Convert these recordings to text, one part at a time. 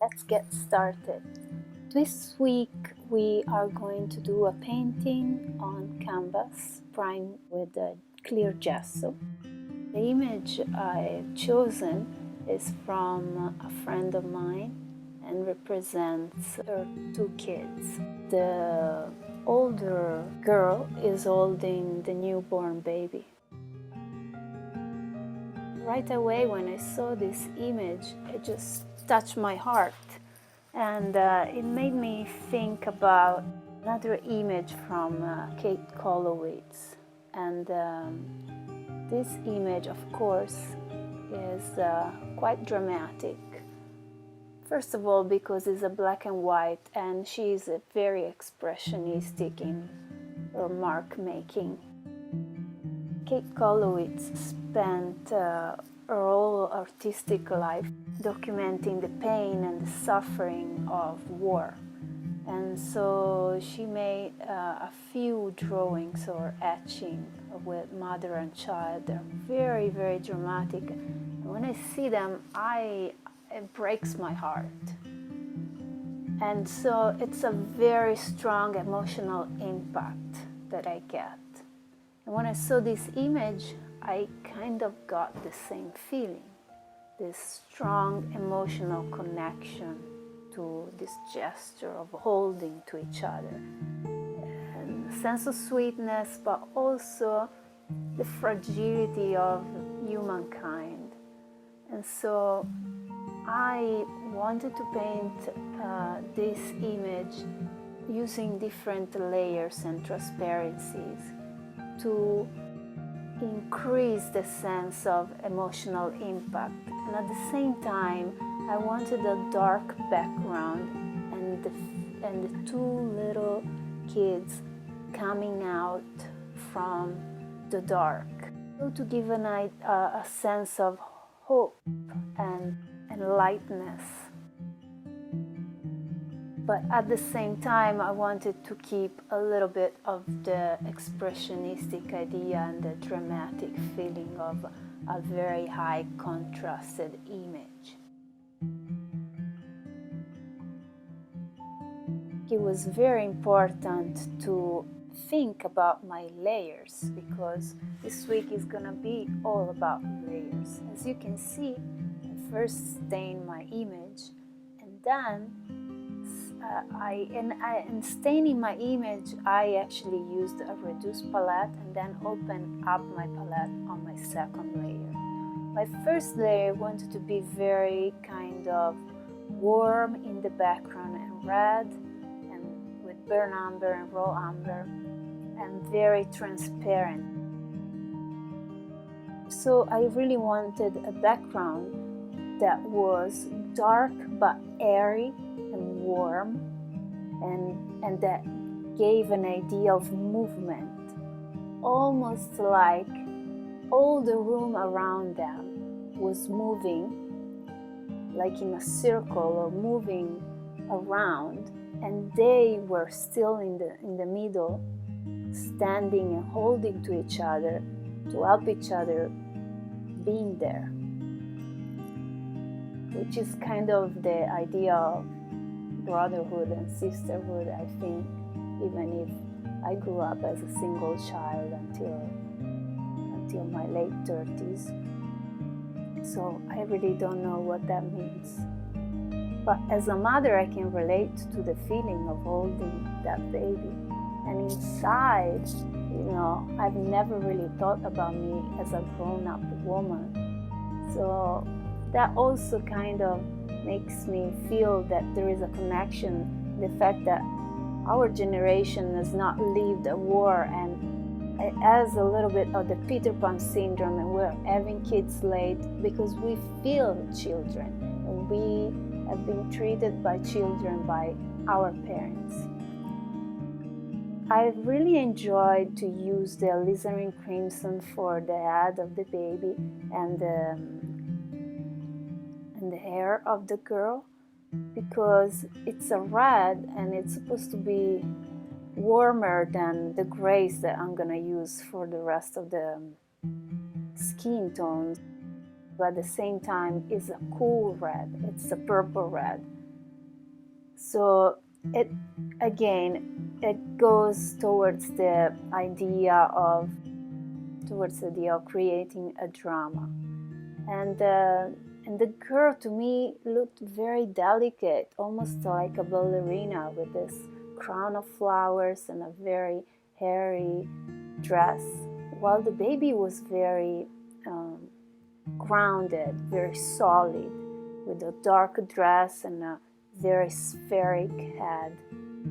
Let's get started. This week we are going to do a painting on canvas primed with a clear gesso. The image I've chosen is from a friend of mine and represents her two kids. The older girl is holding the newborn baby. Right away when I saw this image, it just touched my heart, and it made me think about another image from Kathe Kollwitz. And this image, of course, is quite dramatic. First of all, because it's a black and white, and she's very expressionistic in her mark making. Kathe Kollwitz spent her whole artistic life documenting the pain and the suffering of war. And so she made a few drawings or etching with mother and child. They're very, very dramatic. And when I see them, it breaks my heart. And so it's a very strong emotional impact that I get. And when I saw this image, I kind of got the same feeling, this strong emotional connection to this gesture of holding to each other. And a sense of sweetness, but also the fragility of humankind. And so I wanted to paint this image using different layers and transparencies to increase the sense of emotional impact. And at the same time, I wanted a dark background and the two little kids coming out from the dark. So to give a sense of hope and lightness. But at the same time, I wanted to keep a little bit of the expressionistic idea and the dramatic feeling of a very high contrasted image. It was very important to think about my layers, because this week is gonna be all about layers. As you can see, I first stain my image, and then in staining my image, I actually used a reduced palette and then opened up my palette on my second layer. My first layer wanted to be very kind of warm in the background and red, and with burnt umber and raw umber, and very transparent. So I really wanted a background that was dark but airy and warm, and that gave an idea of movement, almost like all the room around them was moving, like in a circle or moving around, and they were still in the middle, standing and holding to each other to help each other being there, which is kind of the idea of brotherhood and sisterhood, I think, even if I grew up as a single child until my late 30s. So I really don't know what that means. But as a mother, I can relate to the feeling of holding that baby. And inside, I've never really thought about me as a grown-up woman. So that also kind of makes me feel that there is a connection, the fact that our generation has not lived a war, and it has a little bit of the Peter Pan syndrome, and we're having kids late because we feel children, and we have been treated by children by our parents. I really enjoyed to use the alizarin crimson for the head of the baby and the hair of the girl, because it's a red and it's supposed to be warmer than the grays that I'm gonna use for the rest of the skin tones. But at the same time, it's a cool red, it's a purple red. So it goes towards the idea of creating a drama. And the girl to me looked very delicate, almost like a ballerina with this crown of flowers and a very hairy dress, while the baby was very grounded, very solid, with a dark dress and a very spheric head.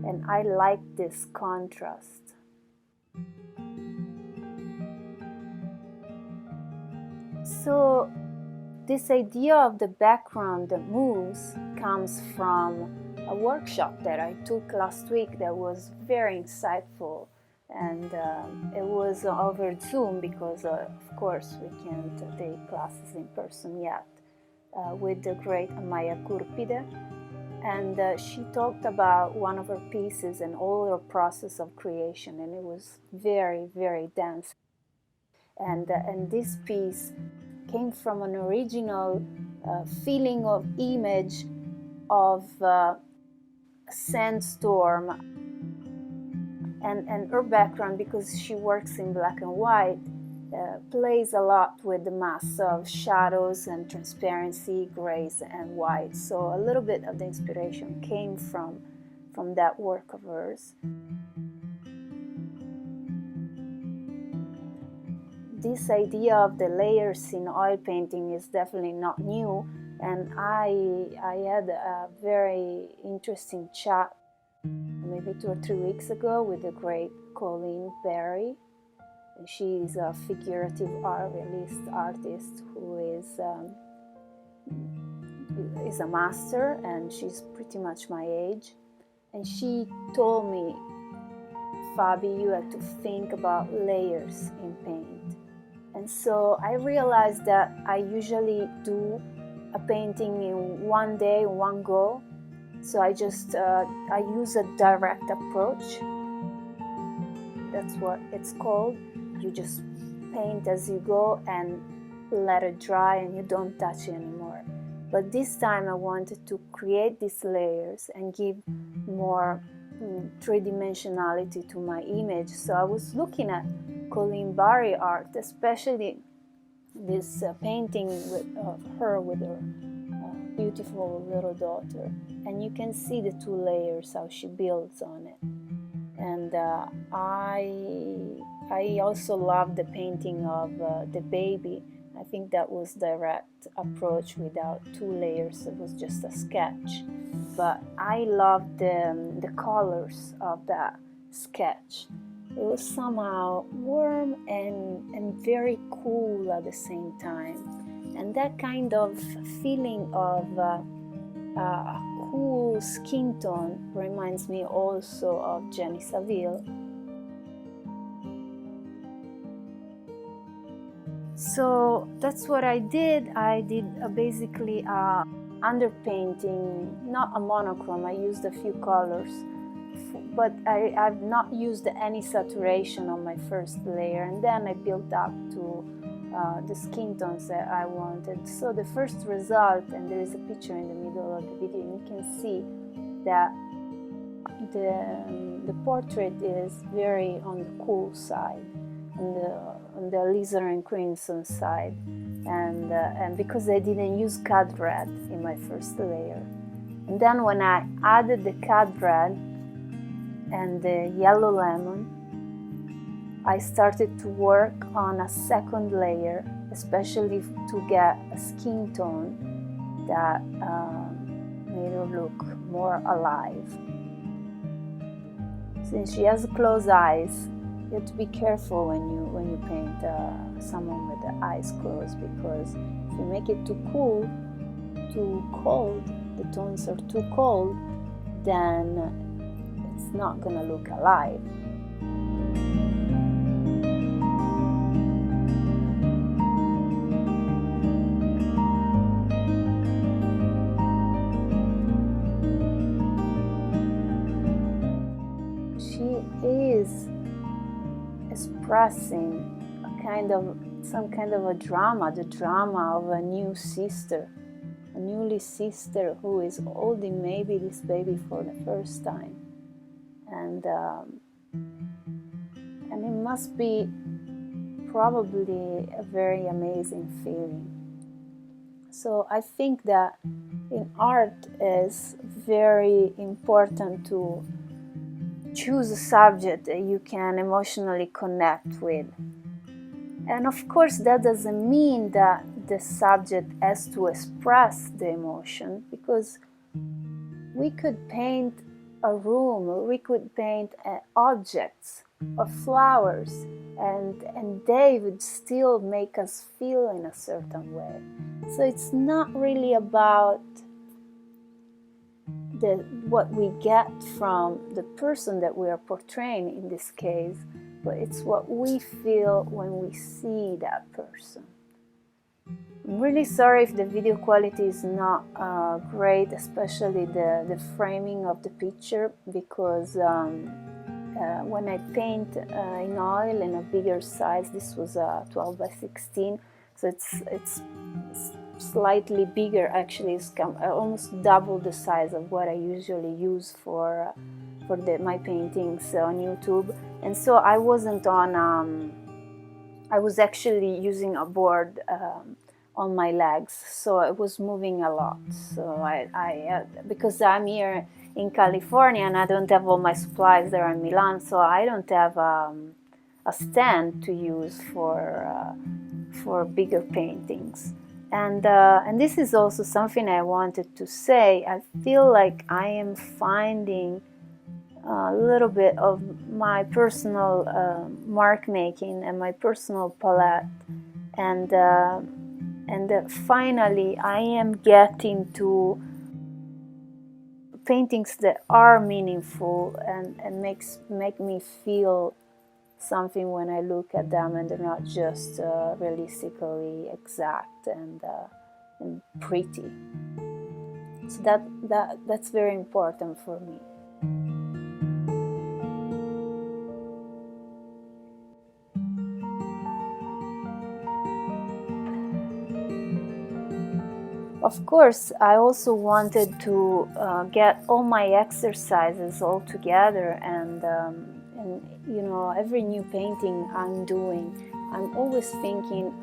And I like this contrast. So this idea of the background that moves comes from a workshop that I took last week that was very insightful, and it was over Zoom because of course we can't take classes in person yet, with the great Amaya Kurpide. And she talked about one of her pieces and all her process of creation, and it was very, very dense. And this piece came from an original feeling of image of a sandstorm, and her background, because she works in black and white, plays a lot with the mass of shadows and transparency, grays and white. So a little bit of the inspiration came from that work of hers. This idea of the layers in oil painting is definitely not new, and I had a very interesting chat maybe 2 or 3 weeks ago with the great Coleen. She's a figurative realist artist who is a master, and she's pretty much my age. And she told me, Fabi, you have to think about layers in paint. And so I realized that I usually do a painting in one day, one go. So I just I use a direct approach. That's what it's called. You just paint as you go and let it dry, and you don't touch it anymore. But this time I wanted to create these layers and give more three-dimensionality to my image. So I was looking at Coleen Barry art, especially this painting of her with her beautiful little daughter. And you can see the 2 layers, how she builds on it. And I also love the painting of the baby. I think that was direct approach without 2 layers. It was just a sketch. But I loved the colors of that sketch. It was somehow warm and very cool at the same time. And that kind of feeling of a cool skin tone reminds me also of Jenny Saville. So that's what I did. I did basically underpainting, not a monochrome. I used a few colors, but I've not used any saturation on my first layer, and then I built up to the skin tones that I wanted. So the first result, and there is a picture in the middle of the video, and you can see that the portrait is very on the cool side, on the alizarin crimson side, and because I didn't use cad red in my first layer. And then when I added the cad red and the yellow lemon, I started to work on a second layer, especially to get a skin tone that made her look more alive. Since she has closed eyes, you have to be careful when you paint someone with the eyes closed, because if you make it too cold, the tones are too cold, then it's not gonna look alive. She is expressing some kind of a drama, the drama of a new sister. a newly sister who is holding maybe this baby for the first time. And it must be probably a very amazing feeling. So I think that in art is very important to choose a subject that you can emotionally connect with. And of course that doesn't mean that the subject has to express the emotion, because we could paint a room, or we could paint objects or flowers, and they would still make us feel in a certain way. So it's not really about what we get from the person that we are portraying in this case, but it's what we feel when we see that person. I'm really sorry if the video quality is not great, especially the framing of the picture, because when I paint in oil in a bigger size, this was a 12 by 16, so it's slightly bigger. Actually, it's almost double the size of what I usually use for my paintings on YouTube. And so I wasn't on. I was actually using a board on my legs, so it was moving a lot. So I because I'm here in California and I don't have all my supplies there in Milan, so I don't have a stand to use for bigger paintings. And this is also something I wanted to say. I feel like I am finding a little bit of my personal mark making and my personal palette, and finally I am getting to paintings that are meaningful and make me feel something when I look at them, and they're not just realistically exact and pretty. So that's very important for me. Of course, I also wanted to get all my exercises all together, and you know, every new painting I'm doing, I'm always thinking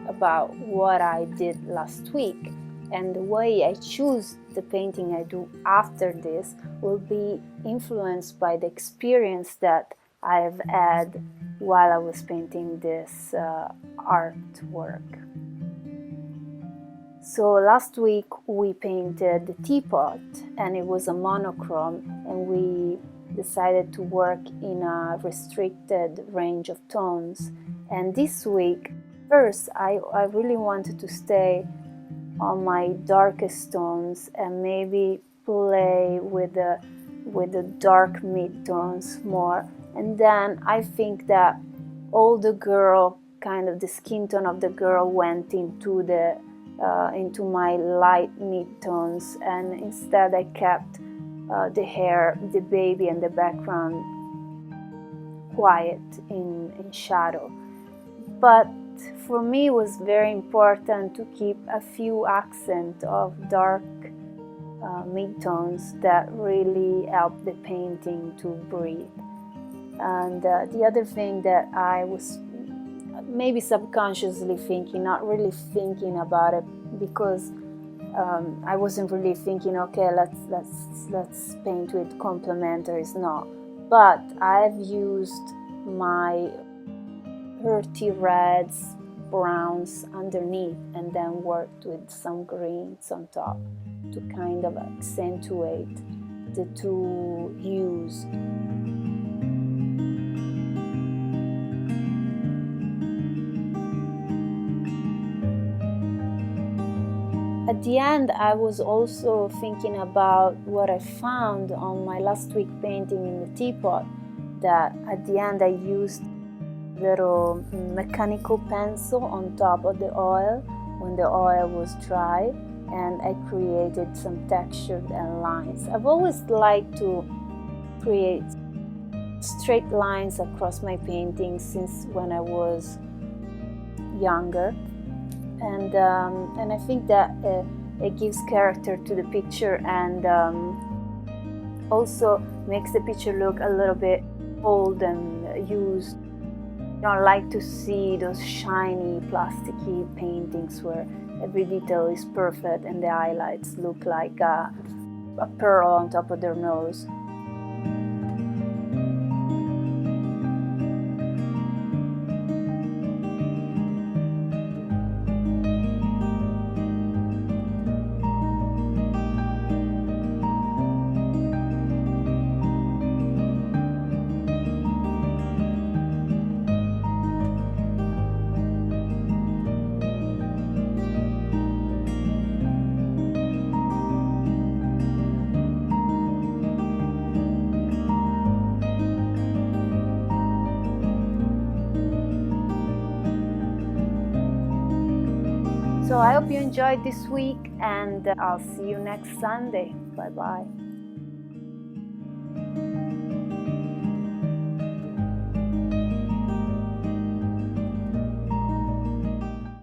about what I did last week, and the way I choose the painting I do after this will be influenced by the experience that I have had while I was painting this artwork. So last week we painted the teapot, and it was a monochrome, and we decided to work in a restricted range of tones. And this week, first, I really wanted to stay on my darkest tones and maybe play with the dark mid-tones more. And then I think that all the girl, kind of the skin tone of the girl, went into my light mid-tones, and instead I kept the hair, the baby, and the background quiet in shadow. But for me it was very important to keep a few accents of dark mid-tones that really help the painting to breathe. And the other thing that I was maybe subconsciously thinking, not really thinking about it, because I wasn't really thinking, okay, let's paint with complementaries, no. But I've used my earthy reds, browns underneath, and then worked with some greens on top to kind of accentuate the two hues. At the end, I was also thinking about what I found on my last week painting in the teapot, that at the end I used a little mechanical pencil on top of the oil when the oil was dry, and I created some texture and lines. I've always liked to create straight lines across my paintings since when I was younger. and I think that it gives character to the picture, and also makes the picture look a little bit old and used. I don't like to see those shiny, plasticky paintings where every detail is perfect and the highlights look like a pearl on top of their nose. So I hope you enjoyed this week, and I'll see you next Sunday. Bye-bye.